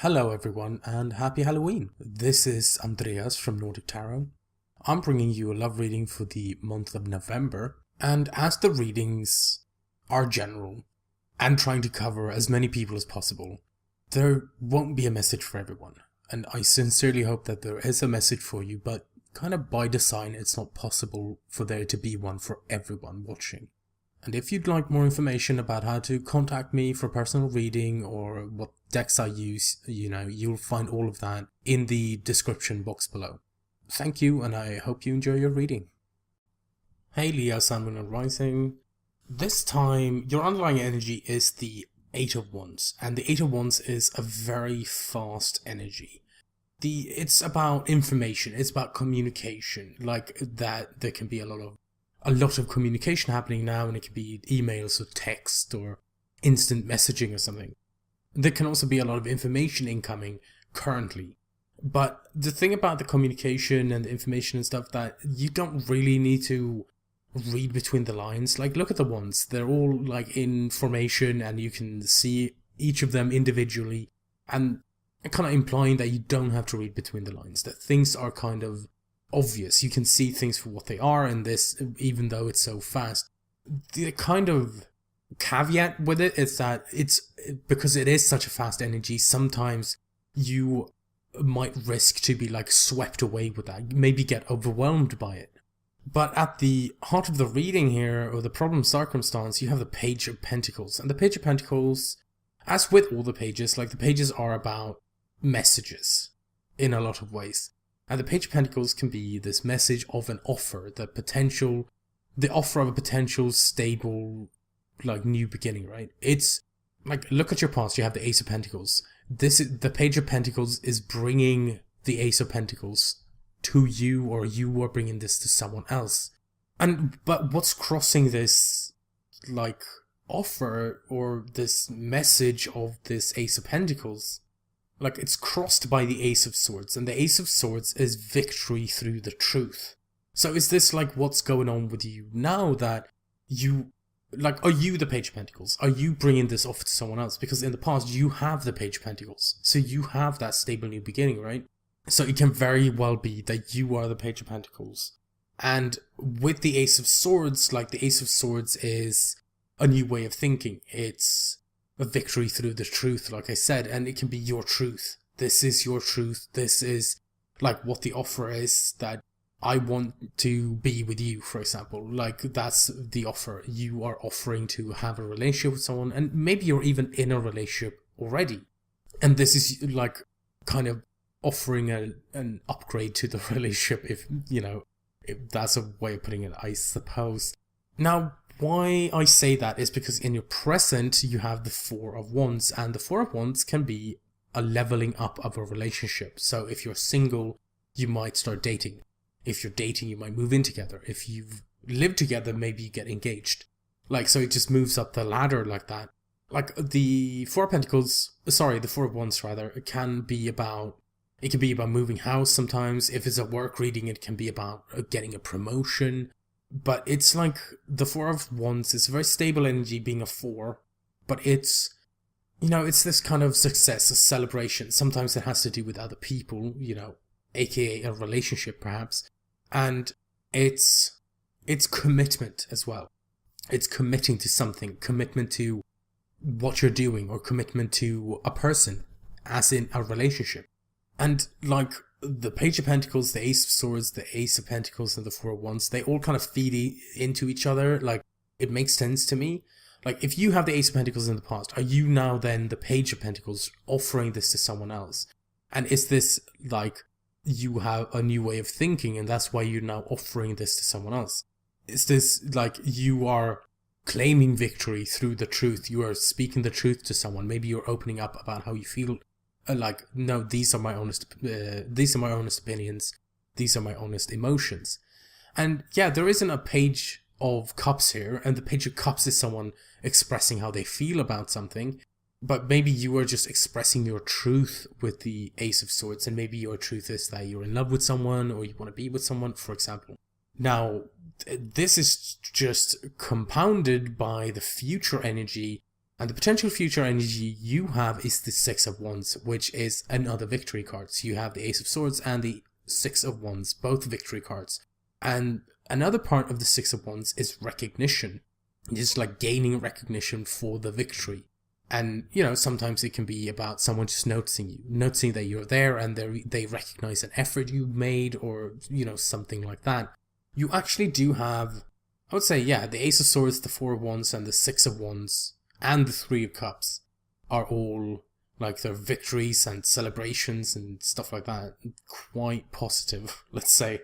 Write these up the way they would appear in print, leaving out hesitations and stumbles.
Hello everyone and happy Halloween. This is Andreas from Nordic Tarot. I'm bringing you a love reading for the month of November, and as the readings are general and trying to cover as many people as possible, there won't be a message for everyone. And I sincerely hope that there is a message for you, but kind of by design it's not possible for there to be one for everyone watching. And if you'd like more information about how to contact me for personal reading or what decks I use, you'll find all of that in the description box below. Thank you, and I hope you enjoy your reading. Hey Leo, Sun, Moon and Rising. This time, your underlying energy is the Eight of Wands, and the Eight of Wands is a very fast energy. It's about information, it's about communication, like that there can be a lot of communication happening now, and it can be emails or text or instant messaging or something. There can also be a lot of information incoming currently. But the thing about the communication and the information and stuff, that you don't really need to read between the lines. Like, look at the ones. They're all like in formation and you can see each of them individually, and kind of implying that you don't have to read between the lines, that things are kind of obvious. You can see things for what they are in this, even though it's so fast. The kind of caveat with it is that it's because it is such a fast energy, sometimes you might risk to be like swept away with that, maybe get overwhelmed by it. But at the heart of the reading here, or the problem circumstance, you have the Page of Pentacles. And the Page of Pentacles, as with all the pages, like the pages are about messages in a lot of ways. And the Page of Pentacles can be this message of an offer, the offer of a potential stable, like, new beginning, right? It's like, look at your past, you have the Ace of Pentacles. The Page of Pentacles is bringing the Ace of Pentacles to you, or you are bringing this to someone else. But what's crossing this, like, offer, or this message of this Ace of Pentacles? Like, it's crossed by the Ace of Swords, and the Ace of Swords is victory through the truth. So is this like what's going on with you now, that you, like, are you the Page of Pentacles? Are you bringing this off to someone else? Because in the past you have the Page of Pentacles, so you have that stable new beginning, right? So it can very well be that you are the Page of Pentacles. And with the Ace of Swords, like, the Ace of Swords is a new way of thinking. It's a victory through the truth, like I said, and it can be your truth. This is your truth. This is like what the offer is, that I want to be with you, for example. Like, that's the offer. You are offering to have a relationship with someone, and maybe you're even in a relationship already. And this is like kind of offering an upgrade to the relationship, if that's a way of putting it, I suppose. Now, why I say that is because in your present you have the Four of Wands, and the Four of Wands can be a leveling up of a relationship. So if you're single, you might start dating. If you're dating, you might move in together. If you've lived together, maybe you get engaged. Like, so it just moves up the ladder like that. Like, the Four of Wands rather, it can be about moving house sometimes. If it's a work reading, it can be about getting a promotion. But it's like, the Four of Wands is a very stable energy, being a four, but it's, it's this kind of success, a celebration. Sometimes it has to do with other people, aka a relationship perhaps. And it's commitment as well. It's committing to something, commitment to what you're doing, or commitment to a person, as in a relationship. And like, the Page of Pentacles, the Ace of Swords, the Ace of Pentacles, and the Four of Wands, they all kind of feed into each other. Like, it makes sense to me. Like, if you have the Ace of Pentacles in the past, are you now then the Page of Pentacles offering this to someone else? And is this like, you have a new way of thinking, and that's why you're now offering this to someone else? Is this like, you are claiming victory through the truth? You are speaking the truth to someone. Maybe you're opening up about how you feel. Like, no, these are my honest opinions. These are my honest emotions. And yeah, there isn't a Page of Cups here, and the Page of Cups is someone expressing how they feel about something. But maybe you are just expressing your truth with the Ace of Swords, and maybe your truth is that you're in love with someone, or you want to be with someone, for example. Now, this is just compounded by the future energy And the potential future energy you have is the Six of Wands, which is another victory card. So you have the Ace of Swords and the Six of Wands, both victory cards. And another part of the Six of Wands is recognition. It's like gaining recognition for the victory. And, sometimes it can be about someone just noticing you, noticing that you're there and they recognize an effort you made or, something like that. You actually do have, I would say, the Ace of Swords, the Four of Wands, and the Six of Wands, and the Three of Cups are all, like, their victories and celebrations and stuff like that. Quite positive, let's say.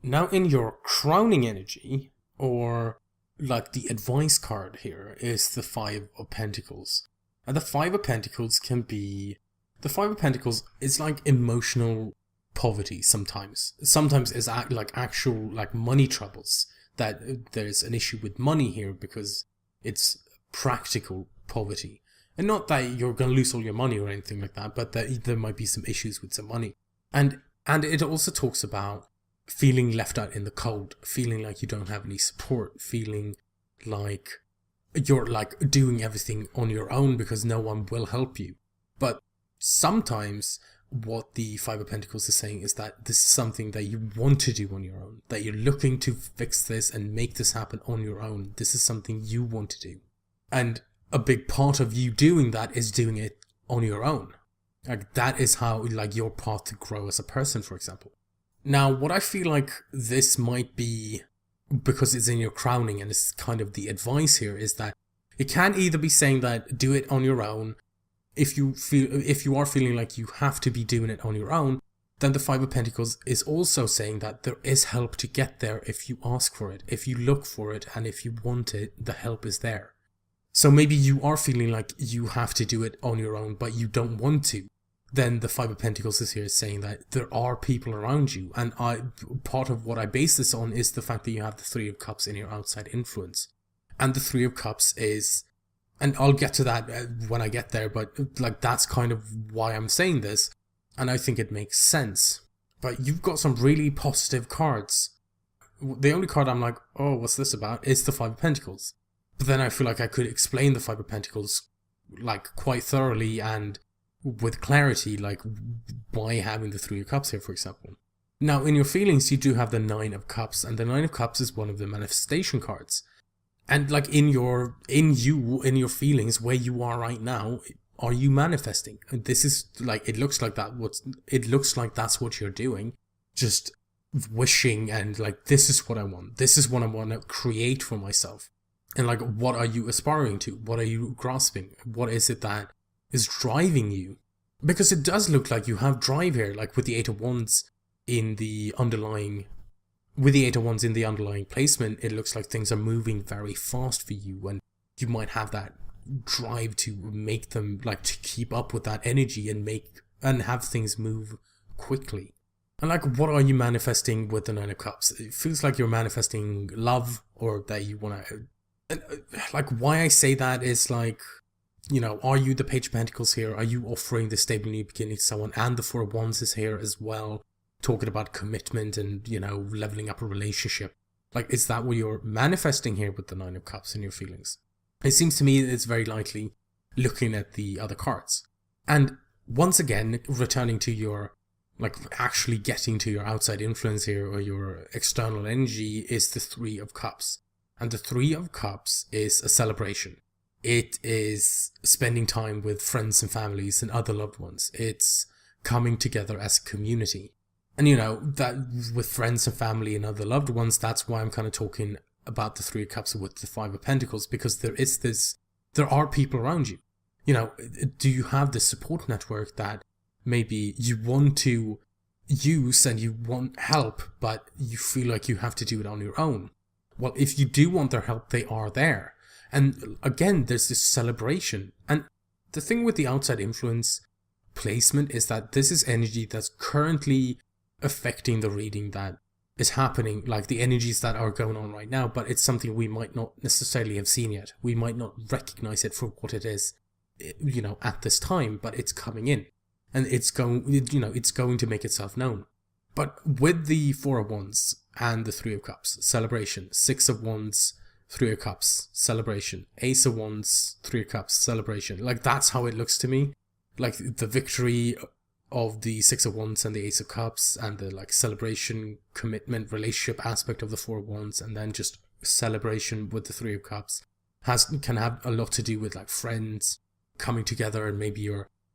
Now, in your crowning energy, or, like, the advice card here, is the Five of Pentacles. And the Five of Pentacles can be... The Five of Pentacles is like emotional poverty sometimes. Sometimes it's like actual like money troubles. That there's an issue with money here because it's practical poverty. And not that you're going to lose all your money or anything like that, but that there might be some issues with some money. And it also talks about feeling left out in the cold, feeling like you don't have any support, feeling like you're like doing everything on your own because no one will help you. But sometimes what the Five of Pentacles is saying is that this is something that you want to do on your own, that you're looking to fix this and make this happen on your own. This is something you want to do. And a big part of you doing that is doing it on your own. Like that is how like your path to grow as a person, for example. Now, what I feel like this might be, because it's in your crowning and it's kind of the advice here, is that it can either be saying that do it on your own. If you are feeling like you have to be doing it on your own, then the Five of Pentacles is also saying that there is help to get there if you ask for it, if you look for it, and if you want it, the help is there. So maybe you are feeling like you have to do it on your own, but you don't want to. Then the Five of Pentacles is here saying that there are people around you. And part of what I base this on is the fact that you have the Three of Cups in your outside influence. And the Three of Cups is, and I'll get to that when I get there, but like that's kind of why I'm saying this. And I think it makes sense. But you've got some really positive cards. The only card I'm like, oh, what's this about? Is the Five of Pentacles. But then I feel like I could explain the Five of Pentacles like quite thoroughly and with clarity, like by having the Three of Cups here, for example. Now, in your feelings, you do have the Nine of Cups, and the Nine of Cups is one of the manifestation cards. And like in your feelings, where you are right now, are you manifesting? And this is like, it looks like that's what you're doing. Just wishing and like, this is what I want. This is what I want to create for myself. And like, what are you aspiring to? What are you grasping? What is it that is driving you? Because it does look like you have drive here, like with the Eight of Wands in the underlying placement. It looks like things are moving very fast for you, and you might have that drive to make them, like, to keep up with that energy and have things move quickly. And like, what are you manifesting with the Nine of Cups? It feels like you're manifesting love, or that you want to, like, why I say that is like, are you the Page of Pentacles here? Are you offering the stable new beginning to someone? And the Four of Wands is here as well, talking about commitment and, leveling up a relationship. Like, is that what you're manifesting here with the Nine of Cups in your feelings? It seems to me it's very likely looking at the other cards. And once again, returning to your, like, actually getting to your outside influence here, or your external energy, is the Three of Cups. And the Three of Cups is a celebration. It is spending time with friends and families and other loved ones. It's coming together as a community. And that with friends and family and other loved ones, that's why I'm kind of talking about the Three of Cups with the Five of Pentacles, because there are people around you. Do you have this support network that maybe you want to use and you want help, but you feel like you have to do it on your own? Well, if you do want their help, they are there. And again, there's this celebration. And the thing with the outside influence placement is that this is energy that's currently affecting the reading that is happening, like the energies that are going on right now, but it's something we might not necessarily have seen yet. We might not recognize it for what it is, at this time, but it's coming in. And it's going to make itself known. But with the Four of Wands and the Three of Cups, celebration, Six of Wands, Three of Cups, celebration. Ace of Wands, Three of Cups, celebration. Like, that's how it looks to me. Like, the victory of the Six of Wands and the Ace of Cups, and the, like, celebration, commitment, relationship aspect of the Four of Wands, and then just celebration with the Three of Cups can have a lot to do with, like, friends coming together, and maybe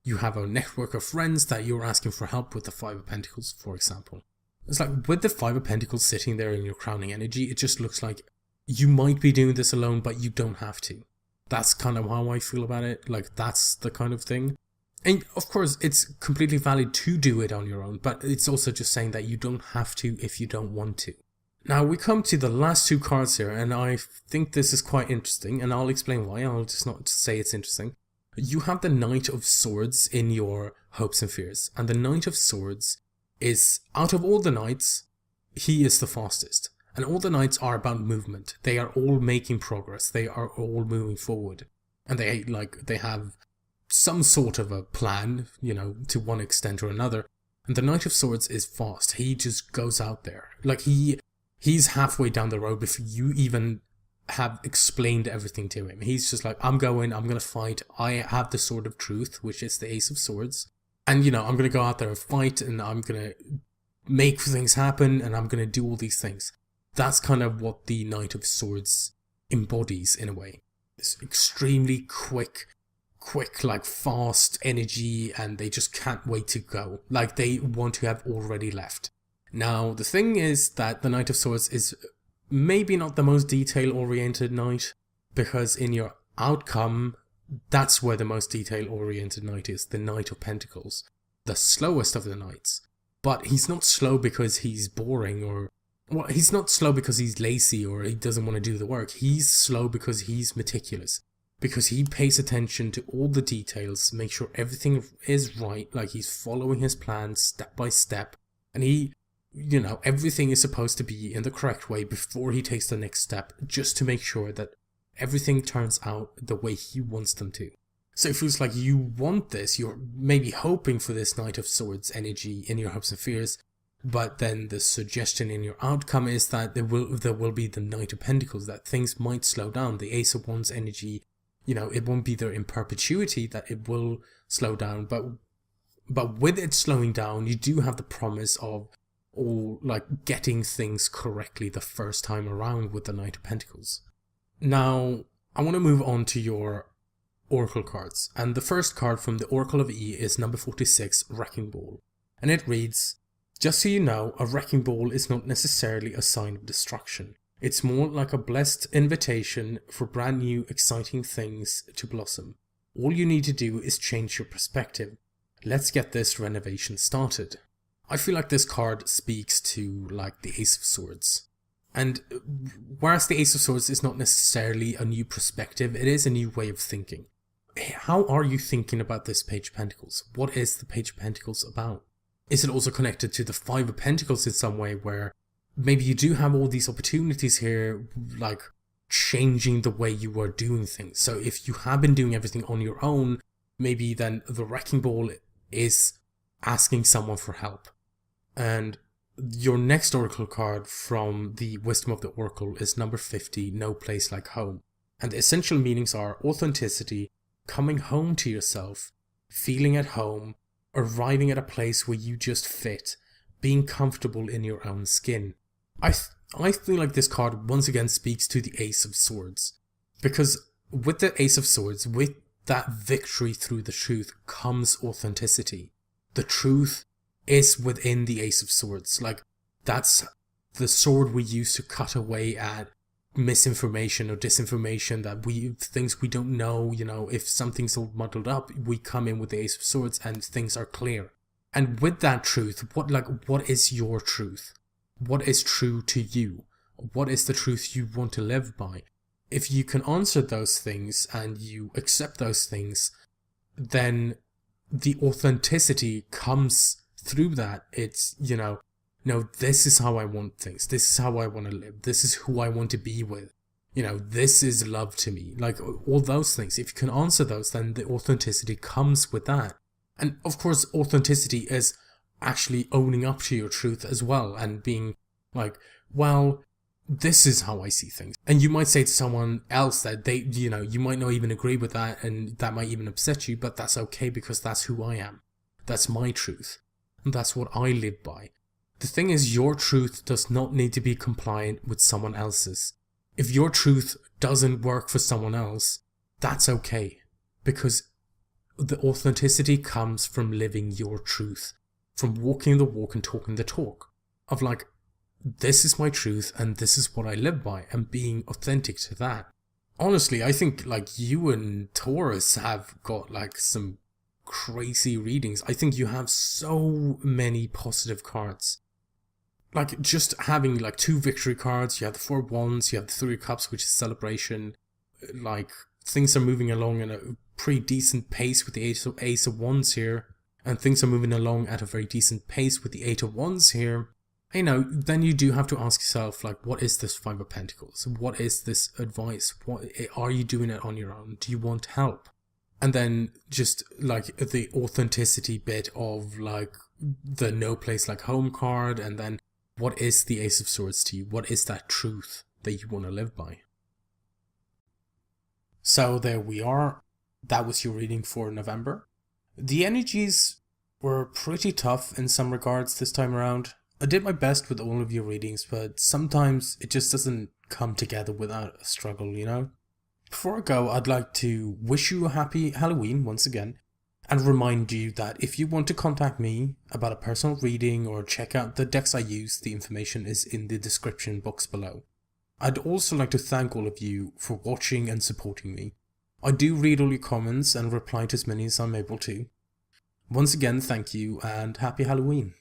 you have a network of friends that you're asking for help with the Five of Pentacles, for example. It's like, with the Five of Pentacles sitting there in your crowning energy, it just looks like you might be doing this alone, but you don't have to. That's kind of how I feel about it. Like, that's the kind of thing. And of course, it's completely valid to do it on your own, but it's also just saying that you don't have to if you don't want to. Now, we come to the last two cards here, and I think this is quite interesting, and I'll explain why. I'll just not say it's interesting. You have the Knight of Swords in your hopes and fears, and the Knight of Swords is, out of all the knights, he is the fastest. And all the knights are about movement. They are all making progress. They are all moving forward. And they have some sort of a plan, to one extent or another. And the Knight of Swords is fast. He just goes out there. Like, he's halfway down the road before you even have explained everything to him. He's just like, I'm going to fight. I have the Sword of Truth, which is the Ace of Swords. And, I'm going to go out there and fight, and I'm going to make things happen, and I'm going to do all these things. That's kind of what the Knight of Swords embodies, in a way. This extremely quick, like, fast energy, and they just can't wait to go. Like, they want to have already left. Now, the thing is that the Knight of Swords is maybe not the most detail-oriented knight, because in your outcome, that's where the most detail-oriented knight is, the Knight of Pentacles. The slowest of the knights. But he's not slow because he's boring, or... Well, he's not slow because he's lazy or he doesn't want to do the work. He's slow because he's meticulous. Because he pays attention to all the details, make sure everything is right, like he's following his plan step by step. And he, everything is supposed to be in the correct way before he takes the next step, just to make sure that everything turns out the way he wants them to. So it feels like you want this, you're maybe hoping for this Knight of Swords energy in your hopes and fears. But then the suggestion in your outcome is that there will be the Knight of Pentacles, that things might slow down. The Ace of Wands energy, it won't be there in perpetuity, that it will slow down. But with it slowing down, you do have the promise of getting things correctly the first time around with the Knight of Pentacles. Now, I want to move on to your Oracle cards. And the first card from the Oracle of E is number 46, Wrecking Ball. And it reads... Just so you know, a wrecking ball is not necessarily a sign of destruction. It's more like a blessed invitation for brand new, exciting things to blossom. All you need to do is change your perspective. Let's get this renovation started. I feel like this card speaks to, like, the Ace of Swords. And whereas the Ace of Swords is not necessarily a new perspective, it is a new way of thinking. How are you thinking about this Page of Pentacles? What is the Page of Pentacles about? Is it also connected to the Five of Pentacles in some way, where maybe you do have all these opportunities here, like changing the way you are doing things? So if you have been doing everything on your own, maybe then the Wrecking Ball is asking someone for help. And your next Oracle card from the Wisdom of the Oracle is number 50, No Place Like Home. And the essential meanings are authenticity, coming home to yourself, feeling at home, arriving at a place where you just fit, being comfortable in your own skin. I feel like this card once again speaks to the Ace of Swords. Because with the Ace of Swords, with that victory through the truth, comes authenticity. The truth is within the Ace of Swords. Like, that's the sword we use to cut away at misinformation or disinformation, that things we don't know, if something's all muddled up, we come in with the Ace of Swords and things are clear. And with that truth, what is your truth? What is true to you? What is the truth you want to live by? If you can answer those things and you accept those things, then the authenticity comes through that. It's, no, this is how I want things. This is how I want to live. This is who I want to be with. This is love to me. Like, all those things. If you can answer those, then the authenticity comes with that. And, of course, authenticity is actually owning up to your truth as well. And being like, well, this is how I see things. And you might say to someone else that they, you might not even agree with that, and that might even upset you, but that's okay because that's who I am. That's my truth. And that's what I live by. The thing is, your truth does not need to be compliant with someone else's. If your truth doesn't work for someone else, that's okay. Because the authenticity comes from living your truth. From walking the walk and talking the talk. Of like, this is my truth and this is what I live by, and being authentic to that. Honestly, I think like you and Taurus have got like some crazy readings. I think you have so many positive cards. Like just having like 2 victory cards, you have the 4 wands, you have the 3 cups, which is celebration. Like things are moving along at a pretty decent pace with the ace of wands here. And things are moving along at a very decent pace with the 8 of wands here. Then you do have to ask yourself, like, what is this 5 of pentacles? What is this advice? What are you doing it on your own? Do you want help? And then just like the authenticity bit of like the no place like home card, and then what is the Ace of Swords to you? What is that truth that you want to live by? So there we are. That was your reading for November. The energies were pretty tough in some regards this time around. I did my best with all of your readings, but sometimes it just doesn't come together without a struggle, Before I go, I'd like to wish you a happy Halloween once again, and remind you that if you want to contact me about a personal reading or check out the decks I use, the information is in the description box below. I'd also like to thank all of you for watching and supporting me. I do read all your comments and reply to as many as I'm able to. Once again, thank you and happy Halloween.